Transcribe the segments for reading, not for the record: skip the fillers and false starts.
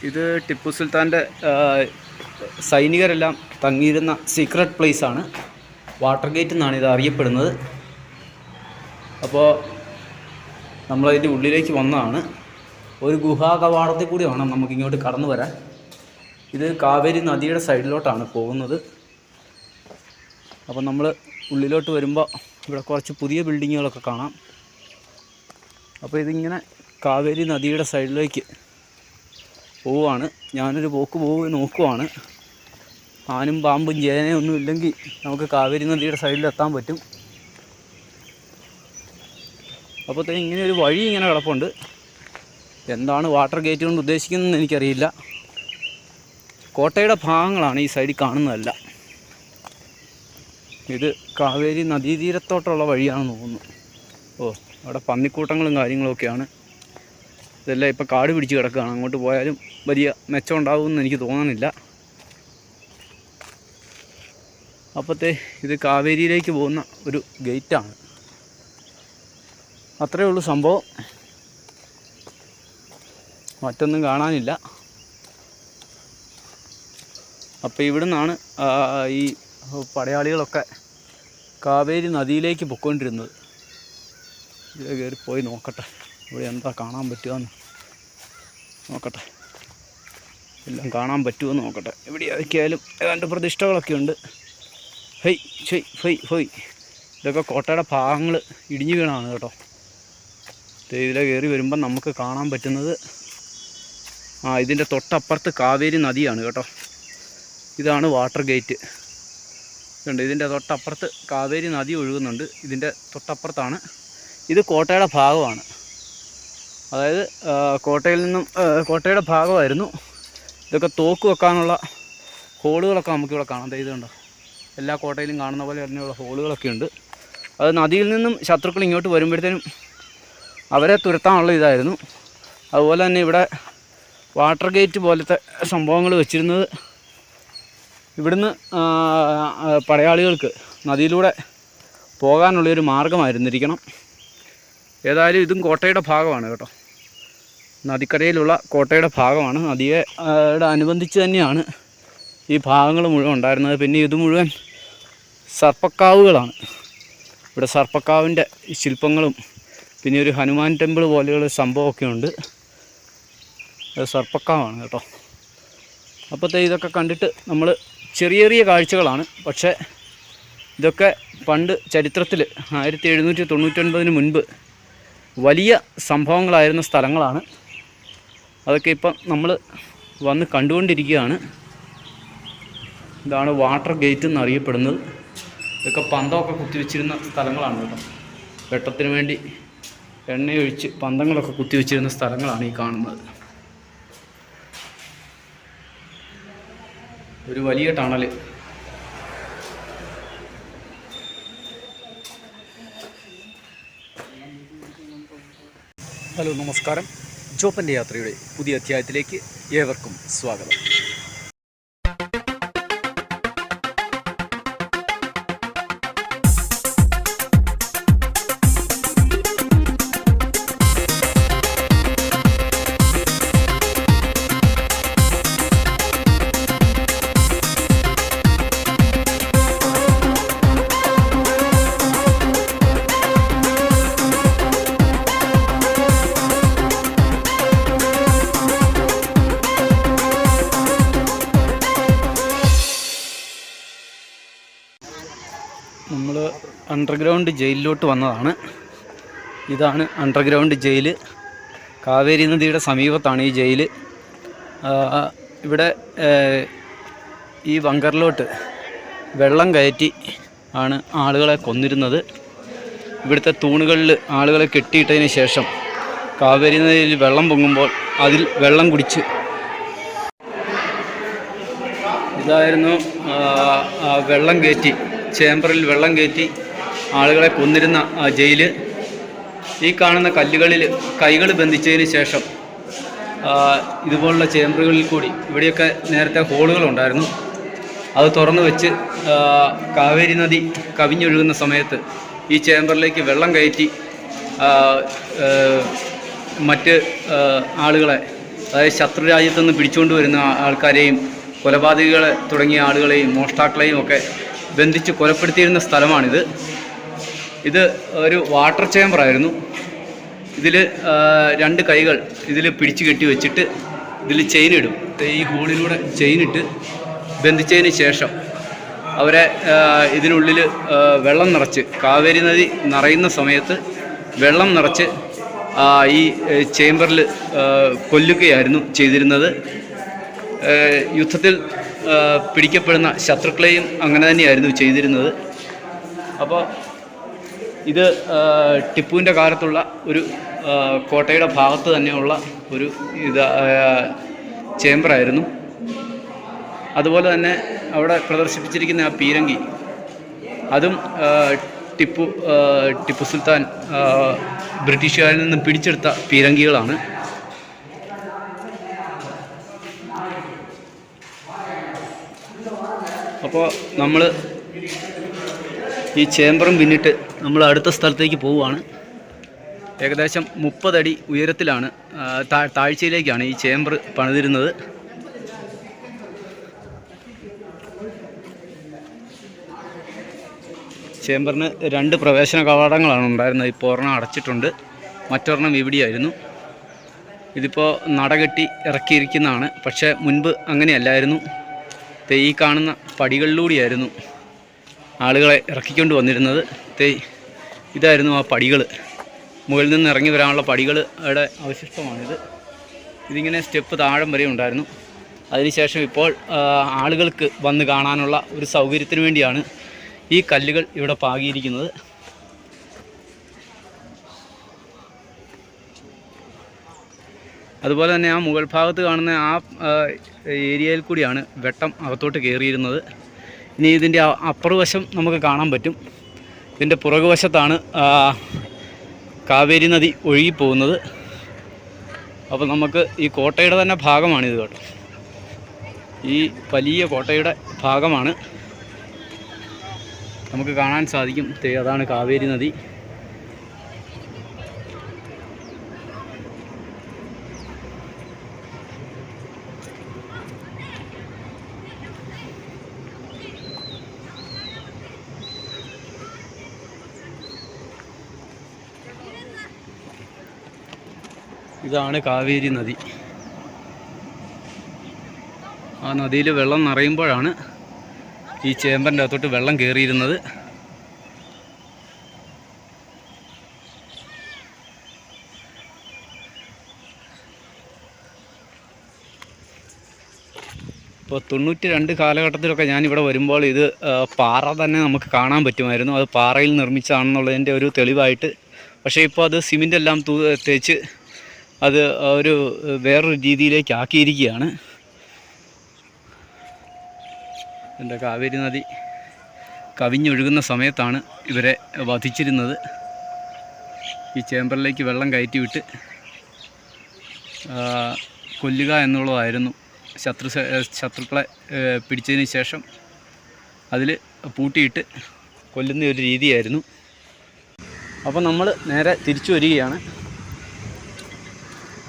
ഇത് Tipu സുൽത്താൻ്റെ സൈനികരെല്ലാം തങ്ങിയിരുന്ന secret പ്ലേസാണ്. Water gate എന്നാണ് ഇത് അറിയപ്പെടുന്നത്. അപ്പോൾ നമ്മളതിൻ്റെ ഉള്ളിലേക്ക് വന്നതാണ്. ഒരു ഗുഹാ കവാടത്തിൽ കൂടി വേണം നമുക്കിങ്ങോട്ട് കടന്നു വരാൻ. ഇത് കാവേരി നദിയുടെ സൈഡിലോട്ടാണ് പോകുന്നത്. അപ്പോൾ നമ്മൾ ഉള്ളിലോട്ട് വരുമ്പോൾ ഇവിടെ കുറച്ച് പുതിയ ബിൽഡിങ്ങുകളൊക്കെ കാണാം. അപ്പോൾ ഇതിങ്ങനെ കാവേരി നദിയുടെ സൈഡിലേക്ക് പോവുകയാണ്. ഞാനൊരു പോക്ക് പോയി നോക്കുവാണ്. ആനും പാമ്പും ചേനയും ഒന്നും ഇല്ലെങ്കിൽ നമുക്ക് കാവേരി നദിയുടെ സൈഡിലെത്താൻ പറ്റും. അപ്പോഴത്തേക്കും ഇങ്ങനെ ഒരു വഴി ഇങ്ങനെ കിടപ്പുണ്ട്. എന്താണ് വാട്ടർ ഗേറ്റ് കൊണ്ട് ഉദ്ദേശിക്കുന്നതെന്ന് എനിക്കറിയില്ല. കോട്ടയുടെ ഭാഗങ്ങളാണ് ഈ സൈഡിൽ കാണുന്നതല്ല. ഇത് കാവേരി നദീതീരത്തോട്ടുള്ള വഴിയാണെന്ന് തോന്നുന്നു. അവിടെ പന്നിക്കൂട്ടങ്ങളും കാര്യങ്ങളൊക്കെയാണ്. ഇതെല്ലാം ഇപ്പോൾ കാട് പിടിച്ച് കിടക്കുകയാണ്. അങ്ങോട്ട് പോയാലും വലിയ മെച്ചം ഉണ്ടാകുമെന്ന് എനിക്ക് തോന്നുന്നില്ല. അപ്പോഴത്തെ ഇത് കാവേരിയിലേക്ക് പോകുന്ന ഒരു ഗേറ്റാണ്. അത്രയേ ഉള്ളൂ സംഭവം. മറ്റൊന്നും കാണാനില്ല. അപ്പോൾ ഇവിടുന്നാണ് ഈ പടയാളികളൊക്കെ കാവേരി നദിയിലേക്ക് പൊയ്ക്കൊണ്ടിരുന്നത്. ഇതിൽ കയറി പോയി നോക്കട്ടെ, ഇവിടെ എന്താ കാണാൻ പറ്റുമെന്ന് നോക്കട്ടെ. എല്ലാം കാണാൻ പറ്റുമെന്ന് നോക്കട്ടെ. എവിടെയാക്കിയാലും ഏതാണ്ട് പ്രതിഷ്ഠകളൊക്കെ ഉണ്ട്. ഹെയ് ഷെയ് ഫെയ് ഹൊയ്. ഇതൊക്കെ കോട്ടയുടെ ഭാഗങ്ങൾ ഇടിഞ്ഞു വീണാണ് കേട്ടോ. ഇതിലെ കയറി വരുമ്പം നമുക്ക് കാണാൻ പറ്റുന്നത് ഇതിൻ്റെ തൊട്ടപ്പുറത്ത് കാവേരി നദിയാണ് കേട്ടോ. ഇതാണ് വാട്ടർ ഗേറ്റ്. ഇതുണ്ട്, ഇതിൻ്റെ തൊട്ടപ്പുറത്ത് കാവേരി നദി ഒഴുകുന്നുണ്ട്. ഇതിൻ്റെ തൊട്ടപ്പുറത്താണ്. ഇത് കോട്ടയുടെ ഭാഗമാണ്. അതായത് കോട്ടയിൽ നിന്നും കോട്ടയുടെ ഭാഗമായിരുന്നു. ഇതൊക്കെ തോക്ക് വെക്കാനുള്ള ഹോളുകളൊക്കെ നമുക്കിവിടെ കാണാം. ഇതുണ്ടോ, എല്ലാ കോട്ടയിലും കാണുന്ന പോലെ തന്നെയുള്ള ഹോളുകളൊക്കെ ഉണ്ട്. അത് നദിയിൽ നിന്നും ശത്രുക്കൾ ഇങ്ങോട്ട് വരുമ്പോഴത്തേനും അവരെ തുരത്താനുള്ള ഇതായിരുന്നു. അതുപോലെ തന്നെ ഇവിടെ വാട്ടർ ഗേറ്റ് പോലത്തെ സംഭവങ്ങൾ വെച്ചിരുന്നത് ഇവിടുന്ന് പടയാളികൾക്ക് നദിയിലൂടെ പോകാനുള്ളൊരു മാർഗമായിരുന്നിരിക്കണം. ഏതായാലും ഇതും കോട്ടയുടെ ഭാഗമാണ് കേട്ടോ. നദിക്കരയിലുള്ള കോട്ടയുടെ ഭാഗമാണ്. നദിയെ അനുബന്ധിച്ച് തന്നെയാണ് ഈ ഭാഗങ്ങൾ മുഴുവൻ ഉണ്ടായിരുന്നത്. പിന്നെ ഇത് മുഴുവൻ സർപ്പക്കാവുകളാണ്. ഇവിടെ സർപ്പക്കാവിൻ്റെ ശില്പങ്ങളും പിന്നെ ഒരു ഹനുമാൻ ടെമ്പിൾ പോലെയുള്ള സംഭവമൊക്കെ ഉണ്ട്. അത് സർപ്പക്കാവാണ് കേട്ടോ. അപ്പോഴത്തെ ഇതൊക്കെ കണ്ടിട്ട് നമ്മൾ ചെറിയ ചെറിയ കാഴ്ചകളാണ്. പക്ഷേ ഇതൊക്കെ പണ്ട് ചരിത്രത്തിൽ 1799 മുൻപ് വലിയ സംഭവങ്ങളായിരുന്ന സ്ഥലങ്ങളാണ്. അതൊക്കെ ഇപ്പം നമ്മൾ വന്ന് കണ്ടുകൊണ്ടിരിക്കുകയാണ്. ഇതാണ് വാട്ടർ ഗേറ്റ് എന്നറിയപ്പെടുന്നത്. ഇതൊക്കെ പന്തമൊക്കെ കുത്തിവെച്ചിരുന്ന സ്ഥലങ്ങളാണ് കേട്ടോ. വെട്ടത്തിന് വേണ്ടി എണ്ണയൊഴിച്ച് പന്തങ്ങളൊക്കെ കുത്തിവെച്ചിരുന്ന സ്ഥലങ്ങളാണ് ഈ കാണുന്നത്. ഒരു വലിയ ടണൽ. ഹലോ, നമസ്കാരം. ജോപ്പൻ്റെ യാത്രയുടെ പുതിയ അധ്യായത്തിലേക്ക് ഏവർക്കും സ്വാഗതം. നമ്മൾ അണ്ടർഗ്രൗണ്ട് ജയിലിലോട്ട് വന്നതാണ്. ഇതാണ് അണ്ടർഗ്രൗണ്ട് ജയിൽ. കാവേരി നദിയുടെ സമീപത്താണ് ഈ ജയിൽ. ഇവിടെ ഈ ബങ്കറിലോട്ട് വെള്ളം കയറ്റി ആണ് ആളുകളെ കൊന്നിരുന്നത്. ഇവിടുത്തെ തൂണുകളിൽ ആളുകളെ കെട്ടിയിട്ടതിന് ശേഷം കാവേരി നദിയിൽ വെള്ളം പൊങ്ങുമ്പോൾ അതിൽ വെള്ളം കുടിച്ച് ഇതായിരുന്നു വെള്ളം കയറ്റി, ചേമ്പറിൽ വെള്ളം കയറ്റി ആളുകളെ കൊന്നിരുന്ന ജയിൽ. ഈ കാണുന്ന കല്ലുകളിൽ കൈകൾ ബന്ധിച്ചതിന് ശേഷം ഇതുപോലുള്ള ചേമ്പറുകളിൽ കൂടി ഇവിടെയൊക്കെ നേരത്തെ ഹോളുകളുണ്ടായിരുന്നു. അത് തുറന്നു വെച്ച് കാവേരി നദി കവിഞ്ഞൊഴുകുന്ന സമയത്ത് ഈ ചേമ്പറിലേക്ക് വെള്ളം കയറ്റി മറ്റ് ആളുകളെ അതായത് ശത്രു രാജ്യത്തു നിന്ന് പിടിച്ചുകൊണ്ട് വരുന്ന ആൾക്കാരെയും കൊലപാതകികളെ തുടങ്ങിയ ആളുകളെയും മോഷ്ടാക്കളെയും ഒക്കെ ബന്ധിച്ച് കൊലപ്പെടുത്തിയിരുന്ന സ്ഥലമാണിത്. ഇത് ഒരു വാട്ടർ ചേമ്പറായിരുന്നു. ഇതിൽ 2 കൈകൾ ഇതിൽ പിടിച്ചു കെട്ടി വെച്ചിട്ട് ഇതിൽ ചെയിനിടും. ഈ ഹോളിലൂടെ ചെയിനിട്ട് ബന്ധിച്ചതിന് ശേഷം അവരെ ഇതിനുള്ളിൽ വെള്ളം നിറച്ച്, കാവേരി നദി നിറയുന്ന സമയത്ത് വെള്ളം നിറച്ച് ഈ ചേമ്പറിൽ കൊല്ലുകയായിരുന്നു ചെയ്തിരുന്നത്. യുദ്ധത്തിൽ പിടിക്കപ്പെടുന്ന ശത്രുക്കളെയും അങ്ങനെ തന്നെയായിരുന്നു ചെയ്തിരുന്നത്. അപ്പോൾ ഇത് ടിപ്പുവിൻ്റെ കാലത്തുള്ള ഒരു കോട്ടയുടെ ഭാഗത്ത് തന്നെയുള്ള ഒരു ചേമ്പറായിരുന്നു. അതുപോലെ തന്നെ അവിടെ പ്രദർശിപ്പിച്ചിരിക്കുന്ന ആ പീരങ്കി, അതും ടിപ്പു സുൽത്താൻ ബ്രിട്ടീഷുകാരിൽ നിന്ന് പിടിച്ചെടുത്ത പീരങ്കികളാണ്. അപ്പോൾ നമ്മൾ ഈ ചേമ്പറും പിന്നിട്ട് നമ്മൾ അടുത്ത സ്ഥലത്തേക്ക് പോവുകയാണ്. ഏകദേശം 30 അടി ഉയരത്തിലാണ്, താഴ്ചയിലേക്കാണ് ഈ ചേമ്പർ പണിതിരുന്നത്. ചേമ്പറിന് 2 പ്രവേശന കവാടങ്ങളാണ് ഉണ്ടായിരുന്നത്. ഇപ്പോൾ ഒരെണ്ണം അടച്ചിട്ടുണ്ട്, മറ്റൊരെണ്ണം ഇവിടെയായിരുന്നു. ഇതിപ്പോൾ നടകെട്ടി ഇറക്കിയിരിക്കുന്നതാണ്. പക്ഷേ മുൻപ് അങ്ങനെയല്ലായിരുന്നു. ഈ കാണുന്ന പടികളിലൂടെയായിരുന്നു ആളുകളെ ഇറക്കിക്കൊണ്ട് വന്നിരുന്നത്. ഇതായിരുന്നു ആ പടികൾ, മുകളിൽ നിന്ന് ഇറങ്ങി വരാനുള്ള പടികളുടെ അവശിഷ്ടമാണിത്. ഇതിങ്ങനെ സ്റ്റെപ്പ് താഴം വരെ ഉണ്ടായിരുന്നു. അതിനുശേഷം ഇപ്പോൾ ആളുകൾക്ക് വന്ന് കാണാനുള്ള ഒരു സൗകര്യത്തിന് വേണ്ടിയാണ് ഈ കല്ലുകൾ ഇവിടെ പാകിയിരിക്കുന്നത്. അതുപോലെ തന്നെ ആ മുകൾ ഭാഗത്ത് കാണുന്ന ആ ഏരിയയിൽ കൂടിയാണ് വെട്ടം അകത്തോട്ട് കയറിയിരുന്നത്. ഇനി ഇതിൻ്റെ അപ്പുറവശം നമുക്ക് കാണാൻ പറ്റും. ഇതിൻ്റെ പുറകുവശത്താണ് കാവേരി നദി ഒഴുകിപ്പോകുന്നത്. അപ്പോൾ നമുക്ക് ഈ കോട്ടയുടെ തന്നെ ഭാഗമാണിത് കേട്ടോ. ഈ വലിയ കോട്ടയുടെ ഭാഗമാണ്. നമുക്ക് കാണാൻ സാധിക്കും. അതാണ് കാവേരി നദി. ഇതാണ് കാവേരി നദി. ആ നദിയിൽ വെള്ളം നിറയുമ്പോഴാണ് ഈ ചേമ്പറിൻ്റെ അകത്തോട്ട് വെള്ളം കയറിയിരുന്നത്. ഇപ്പോൾ 92 കാലഘട്ടത്തിലൊക്കെ ഞാനിവിടെ വരുമ്പോൾ ഇത് പാറ തന്നെ നമുക്ക് കാണാൻ പറ്റുമായിരുന്നു. അത് പാറയിൽ നിർമ്മിച്ചതാണെന്നുള്ളതിൻ്റെ ഒരു തെളിവായിട്ട്. പക്ഷേ ഇപ്പോൾ അത് സിമെൻ്റ് എല്ലാം തേച്ച് അത് ഒരു വേറൊരു രീതിയിലേക്ക് ആക്കിയിരിക്കുകയാണ്. എൻ്റെ കാവേരി നദി കവിഞ്ഞൊഴുകുന്ന സമയത്താണ് ഇവരെ വധിച്ചിരുന്നത്. ഈ ചേമ്പറിലേക്ക് വെള്ളം കയറ്റി കൊല്ലുക എന്നുള്ളതായിരുന്നു. ശത്രുക്കളെ പിടിച്ചതിന് ശേഷം അതിൽ പൂട്ടിയിട്ട് കൊല്ലുന്ന ഒരു രീതിയായിരുന്നു. അപ്പോൾ നമ്മൾ നേരെ തിരിച്ചു വരികയാണ്.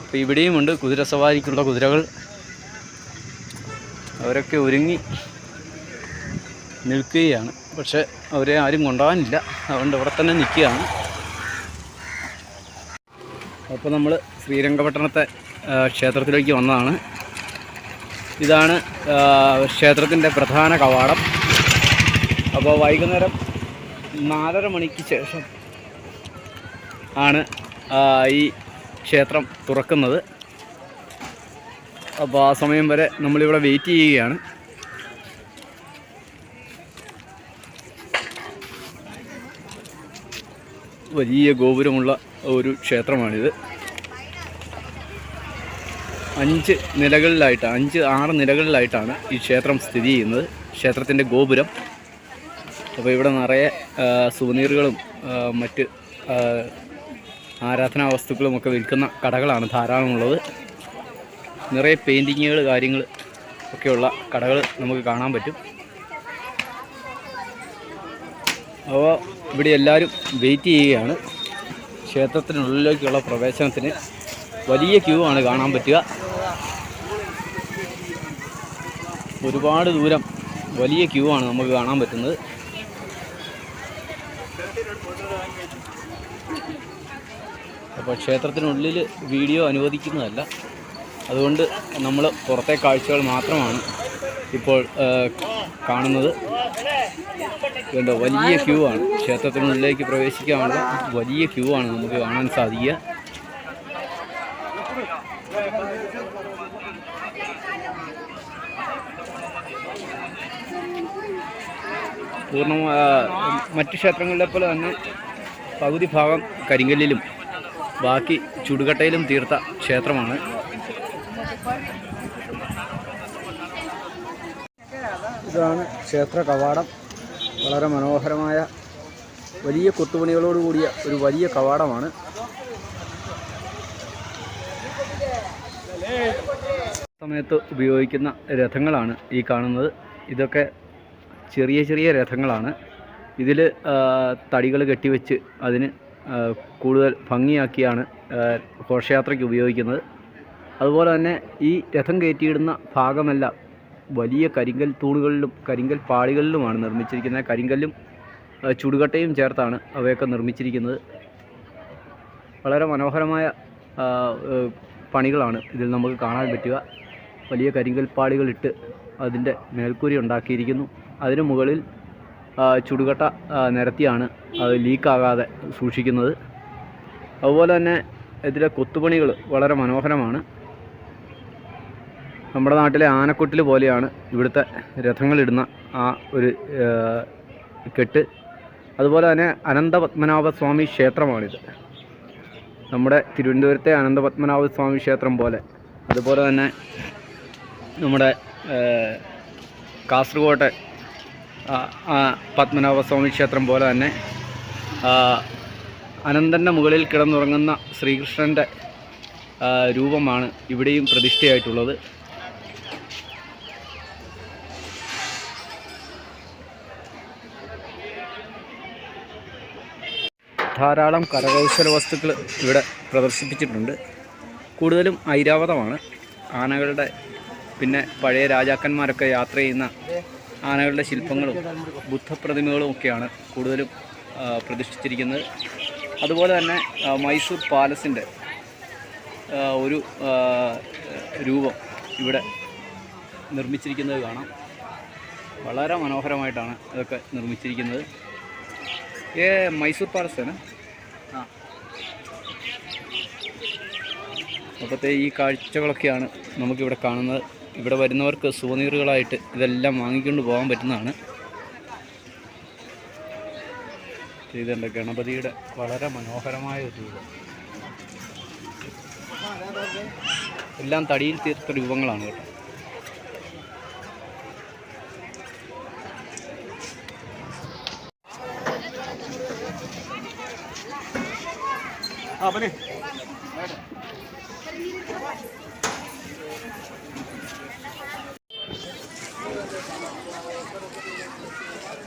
അപ്പോൾ ഇവിടെയുമുണ്ട് കുതിരസവാരിക്കുള്ള കുതിരകൾ. അവരൊക്കെ ഒരുങ്ങി നിൽക്കുകയാണ്. പക്ഷേ അവരെ ആരും കൊണ്ടുപോകാനില്ല, അതുകൊണ്ട് ഇവിടെ തന്നെ നിൽക്കുകയാണ്. അപ്പോൾ നമ്മൾ ശ്രീരംഗപട്ടണത്തെ ക്ഷേത്രത്തിലേക്ക് വന്നതാണ്. ഇതാണ് ക്ഷേത്രത്തിൻ്റെ പ്രധാന കവാടം. അപ്പോൾ വൈകുന്നേരം 4:30 മണിക്ക് ശേഷം ആണ് ഈ ക്ഷേത്രം തുറക്കുന്നത്. അപ്പോൾ ആ സമയം വരെ നമ്മളിവിടെ വെയിറ്റ് ചെയ്യുകയാണ്. വലിയ ഗോപുരമുള്ള ഒരു ക്ഷേത്രമാണിത്. 5 നിലകളിലായിട്ടാണ്, 5-6 നിലകളിലായിട്ടാണ് ഈ ക്ഷേത്രം സ്ഥിതി ചെയ്യുന്നത്. ക്ഷേത്രത്തിൻ്റെ ഗോപുരം. അപ്പോൾ ഇവിടെ നിറയെ സുവനീറുകളും മറ്റ് ആരാധനാ വസ്തുക്കളുമൊക്കെ വിൽക്കുന്ന കടകളാണ് ധാരാളമുള്ളത്. നിറയെ പെയിൻറ്റിങ്ങുകൾ കാര്യങ്ങൾ ഒക്കെയുള്ള കടകൾ നമുക്ക് കാണാൻ പറ്റും. അപ്പോൾ ഇവിടെ എല്ലാവരും വെയിറ്റ് ചെയ്യുകയാണ്. ക്ഷേത്രത്തിനുള്ളിലേക്കുള്ള പ്രവേശനത്തിന് വലിയ ക്യൂ ആണ് കാണാൻ പറ്റുക. ഒരുപാട് ദൂരം വലിയ ക്യൂ ആണ് നമുക്ക് കാണാൻ പറ്റുന്നത്. അപ്പോൾ ക്ഷേത്രത്തിനുള്ളിൽ വീഡിയോ അനുവദിക്കുന്നതല്ല, അതുകൊണ്ട് നമ്മൾ പുറത്തെ കാഴ്ചകൾ മാത്രമാണ് ഇപ്പോൾ കാണുന്നത്. ഇതുണ്ട്, വലിയ ക്യൂ ആണ്. ക്ഷേത്രത്തിനുള്ളിലേക്ക് പ്രവേശിക്കാനുള്ള വലിയ ക്യൂ ആണ് നമുക്ക് കാണാൻ സാധിക്കുക. പൂർണ്ണ മറ്റു ക്ഷേത്രങ്ങളിലെ പോലെ തന്നെ പകുതി ഭാഗം കരിങ്കല്ലിലും ബാക്കി ചുടുകട്ടയിലും തീർത്ത ക്ഷേത്രമാണ്. ഇതാണ് ക്ഷേത്ര കവാടം. വളരെ മനോഹരമായ വലിയ കൊത്തുപണികളോട് കൂടിയ ഒരു വലിയ കവാടമാണ്. സമയത്ത് ഉപയോഗിക്കുന്ന രഥങ്ങളാണ് ഈ കാണുന്നത്. ഇതൊക്കെ ചെറിയ ചെറിയ രഥങ്ങളാണ്. ഇതിൽ തടികൾ കെട്ടിവെച്ച് അതിന് കൂടുതൽ ഭംഗിയാക്കിയാണ് ഘോഷയാത്രയ്ക്ക് ഉപയോഗിക്കുന്നത്. അതുപോലെ തന്നെ ഈ രഥം കയറ്റിയിടുന്ന ഭാഗമെല്ലാം വലിയ കരിങ്കൽ തൂണുകളിലും കരിങ്കൽ പാളികളിലുമാണ് നിർമ്മിച്ചിരിക്കുന്നത്. കരിങ്കല്ലും ചുടുകട്ടയും ചേർത്താണ് അവയൊക്കെ നിർമ്മിച്ചിരിക്കുന്നത്. വളരെ മനോഹരമായ പണികളാണ് ഇതിൽ നമുക്ക് കാണാൻ പറ്റുക. വലിയ കരിങ്കൽ പാളികളിട്ട് അതിൻ്റെ മേൽക്കൂരി ഉണ്ടാക്കിയിരിക്കുന്നു. അതിനു മുകളിൽ ചുടുകട്ട നിരത്തിയാണ് അത് ലീക്കാകാതെ സൂക്ഷിക്കുന്നത്. അതുപോലെ തന്നെ ഇതിലെ കൊത്തുപണികൾ വളരെ മനോഹരമാണ്. നമ്മുടെ നാട്ടിലെ ആനക്കൊട്ടിൽ പോലെയാണ് ഇവിടുത്തെ രഥങ്ങളിടുന്ന ആ ഒരു കെട്ട്. അതുപോലെ തന്നെ അനന്തപത്മനാഭസ്വാമി ക്ഷേത്രമാണിത്. നമ്മുടെ തിരുവനന്തപുരത്തെ അനന്തപത്മനാഭസ്വാമി ക്ഷേത്രം പോലെ, അതുപോലെ തന്നെ നമ്മുടെ കാസർഗോട്ടെ പത്മനാഭസ്വാമി ക്ഷേത്രം പോലെ തന്നെ അനന്തൻ്റെ മുകളിൽ കിടന്നുറങ്ങുന്ന ശ്രീകൃഷ്ണൻ്റെ രൂപമാണ് ഇവിടെയും പ്രതിഷ്ഠയായിട്ടുള്ളത്. ധാരാളം കരകൗശല വസ്തുക്കൾ ഇവിടെ പ്രദർശിപ്പിച്ചിട്ടുണ്ട്. കൂടുതലും ഐരാവതമാണ്. ആനകളുടെ, പിന്നെ പഴയ രാജാക്കന്മാരൊക്കെ യാത്ര ചെയ്യുന്ന ആനകളുടെ ശില്പങ്ങളും ബുദ്ധപ്രതിമകളും ഒക്കെയാണ് കൂടുതലും പ്രതിഷ്ഠിച്ചിരിക്കുന്നത്. അതുപോലെ തന്നെ മൈസൂർ പാലസിൻ്റെ ഒരു രൂപം ഇവിടെ നിർമ്മിച്ചിരിക്കുന്നത് കാണാം. വളരെ മനോഹരമായിട്ടാണ് ഇതൊക്കെ നിർമ്മിച്ചിരിക്കുന്നത്. മൈസൂർ പാലസാണ്. അപ്പോഴത്തെ ഈ കാഴ്ചകളൊക്കെയാണ് നമുക്കിവിടെ കാണുന്നത്. ഇവിടെ വരുന്നവർക്ക് സുവനീറുകളായിട്ട് ഇതെല്ലാം വാങ്ങിക്കൊണ്ട് പോകാൻ പറ്റുന്നതാണ്. ഇതുണ്ട് ഗണപതിയുടെ വളരെ മനോഹരമായ ഒരു രൂപം. എല്ലാം തടിയിൽ തീർത്ത രൂപങ്ങളാണ് കേട്ടോ.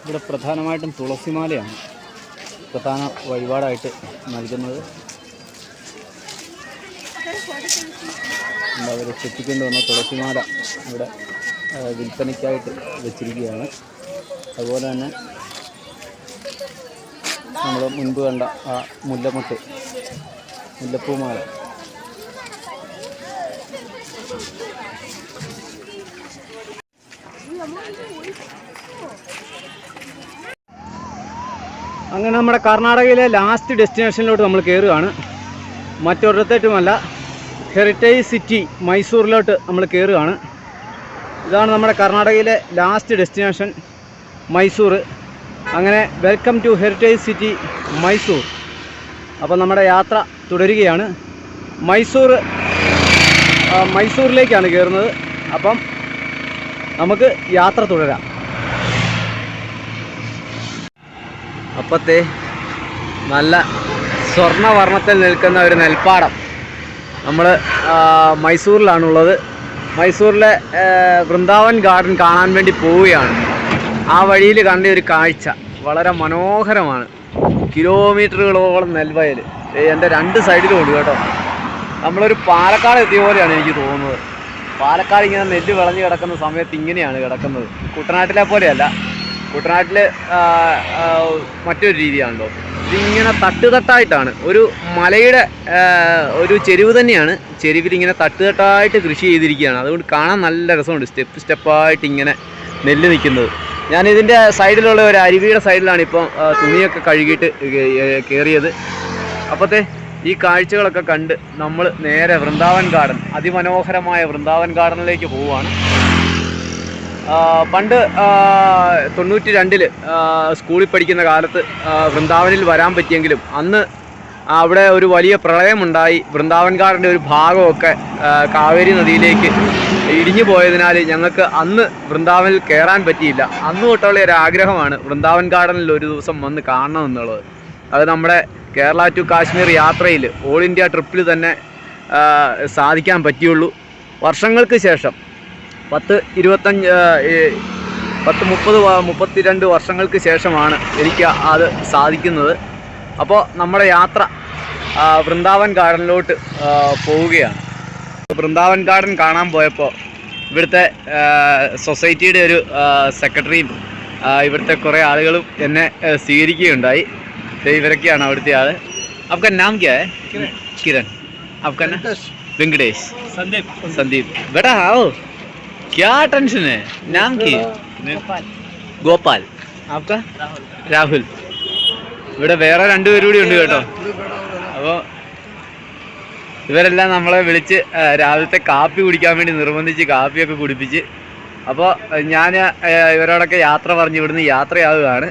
ഇവിടെ പ്രധാനമായിട്ടും തുളസിമാലയാണ് പ്രധാന വഴിപാടായിട്ട് നൽകുന്നത്. അവർ ചെത്തിക്കൊണ്ട് വന്ന തുളസിമാല ഇവിടെ വിൽപ്പനയ്ക്കായിട്ട് വെച്ചിരിക്കുകയാണ്. അതുപോലെ തന്നെ നമ്മൾ മുൻപ് കണ്ട ആ മുല്ലപ്പൂമാല അങ്ങനെ നമ്മുടെ കർണാടകയിലെ ലാസ്റ്റ് ഡെസ്റ്റിനേഷനിലോട്ട് നമ്മൾ കയറുകയാണ്. മറ്റൊരിടത്തേറ്റുമല്ല, ഹെറിറ്റേജ് സിറ്റി മൈസൂരിലോട്ട് നമ്മൾ കയറുകയാണ്. ഇതാണ് നമ്മുടെ കർണാടകയിലെ ലാസ്റ്റ് ഡെസ്റ്റിനേഷൻ, മൈസൂർ. അങ്ങനെ welcome to heritage city Mysore. അപ്പോൾ നമ്മുടെ യാത്ര തുടരുകയാണ്. മൈസൂരിലേക്കാണ് കയറുന്നത്. അപ്പം നമുക്ക് യാത്ര തുടരാം. അപ്പത്തെ നല്ല സ്വർണ്ണവർണ്ണത്തിൽ നിൽക്കുന്ന ഒരു നെൽപ്പാടം. നമ്മൾ മൈസൂരിലാണുള്ളത്. മൈസൂരിലെ വൃന്ദാവൻ ഗാർഡൻ കാണാൻ വേണ്ടി പോവുകയാണ്. ആ വഴിയിൽ കണ്ട ഒരു കാഴ്ച വളരെ മനോഹരമാണ്. കിലോമീറ്ററുകളോളം നെൽവയൽ എൻ്റെ രണ്ട് സൈഡിലും ഉണ്ട് കേട്ടോ. നമ്മളൊരു പാലക്കാട് എത്തിയ പോലെയാണ് എനിക്ക് തോന്നുന്നത്. പാലക്കാട് ഇങ്ങനെ നെല്ല് വിളഞ്ഞ് കിടക്കുന്ന സമയത്ത് ഇങ്ങനെയാണ് കിടക്കുന്നത്. കുട്ടനാട്ടിലെ പോലെയല്ല. കുട്ടനാട്ടിൽ മറ്റൊരു രീതിയാണല്ലോ. ഇതിങ്ങനെ തട്ടുതട്ടായിട്ടാണ്, ഒരു മലയുടെ ഒരു ചെരുവ് തന്നെയാണ്. ചെരുവിൽ ഇങ്ങനെ തട്ടുതട്ടായിട്ട് കൃഷി ചെയ്തിരിക്കുകയാണ്. അതുകൊണ്ട് കാണാൻ നല്ല രസമുണ്ട്. സ്റ്റെപ്പായിട്ട് ഇങ്ങനെ നെല്ല് നിൽക്കുന്നത്. ഞാനിതിൻ്റെ സൈഡിലുള്ള ഒരു അരുവിയുടെ സൈഡിലാണ് ഇപ്പം തുണിയൊക്കെ കഴുകിയിട്ട് കയറിയത്. അപ്പോഴത്തെ ഈ കാഴ്ചകളൊക്കെ കണ്ട് നമ്മൾ നേരെ വൃന്ദാവൻ ഗാർഡൻ, അതിമനോഹരമായ വൃന്ദാവൻ ഗാർഡനിലേക്ക് പോവുകയാണ്. പണ്ട് 92-ൽ സ്കൂളിൽ പഠിക്കുന്ന കാലത്ത് വൃന്ദാവനിൽ വരാൻ പറ്റിയെങ്കിലും അന്ന് അവിടെ ഒരു വലിയ പ്രളയമുണ്ടായി. വൃന്ദാവൻ ഗാർഡൻ്റെ ഒരു ഭാഗമൊക്കെ കാവേരി നദിയിലേക്ക് ഇടിഞ്ഞു പോയതിനാൽ ഞങ്ങൾക്ക് അന്ന് വൃന്ദാവനിൽ കയറാൻ പറ്റിയില്ല. അന്ന് തൊട്ടുള്ള ഒരു ആഗ്രഹമാണ് വൃന്ദാവൻ ഗാർഡനിൽ ഒരു ദിവസം വന്ന് കാണണമെന്നുള്ളത്. അത് നമ്മുടെ കേരള ടു കാശ്മീർ യാത്രയിൽ, ഓൾ ഇന്ത്യ ട്രിപ്പിൽ തന്നെ സാധിക്കാൻ പറ്റിയുള്ളൂ. വർഷങ്ങൾക്ക് ശേഷം 32 വർഷങ്ങൾക്ക് ശേഷമാണ് എനിക്ക് അത് സാധിക്കുന്നത്. അപ്പോൾ നമ്മുടെ യാത്ര വൃന്ദാവൻ ഗാർഡനിലോട്ട് പോവുകയാണ്. വൃന്ദാവൻ ഗാർഡൻ കാണാൻ പോയപ്പോൾ ഇവിടുത്തെ സൊസൈറ്റിയുടെ ഒരു സെക്രട്ടറിയും ഇവിടുത്തെ കുറേ ആളുകളും എന്നെ സ്വീകരിക്കുകയുണ്ടായി. ഇവരൊക്കെയാണ് അവിടുത്തെ ആള്. आपका नाम क्या है? किरण. आपका नाम? वेंकटेश. संदीप. बेटा आओ, क्या टेंशन है? नाम की? गोपाल. आपका? राहुल. ഇവിടെ വേറെ 2 പേരും കൂടി ഉണ്ട് കേട്ടോ. അപ്പോൾ ഇവരെല്ലാം നമ്മളെ വിളിച്ച് രാവിലത്തെ കാപ്പി കുടിക്കാൻ വേണ്ടി നിർബന്ധിച്ച് കാപ്പിയൊക്കെ കുടിപ്പിച്ച്. അപ്പോൾ ഞാൻ ഇവരോടൊക്കെ യാത്ര പറഞ്ഞ് ഇവിടുന്ന് യാത്രയാവുകയാണ്.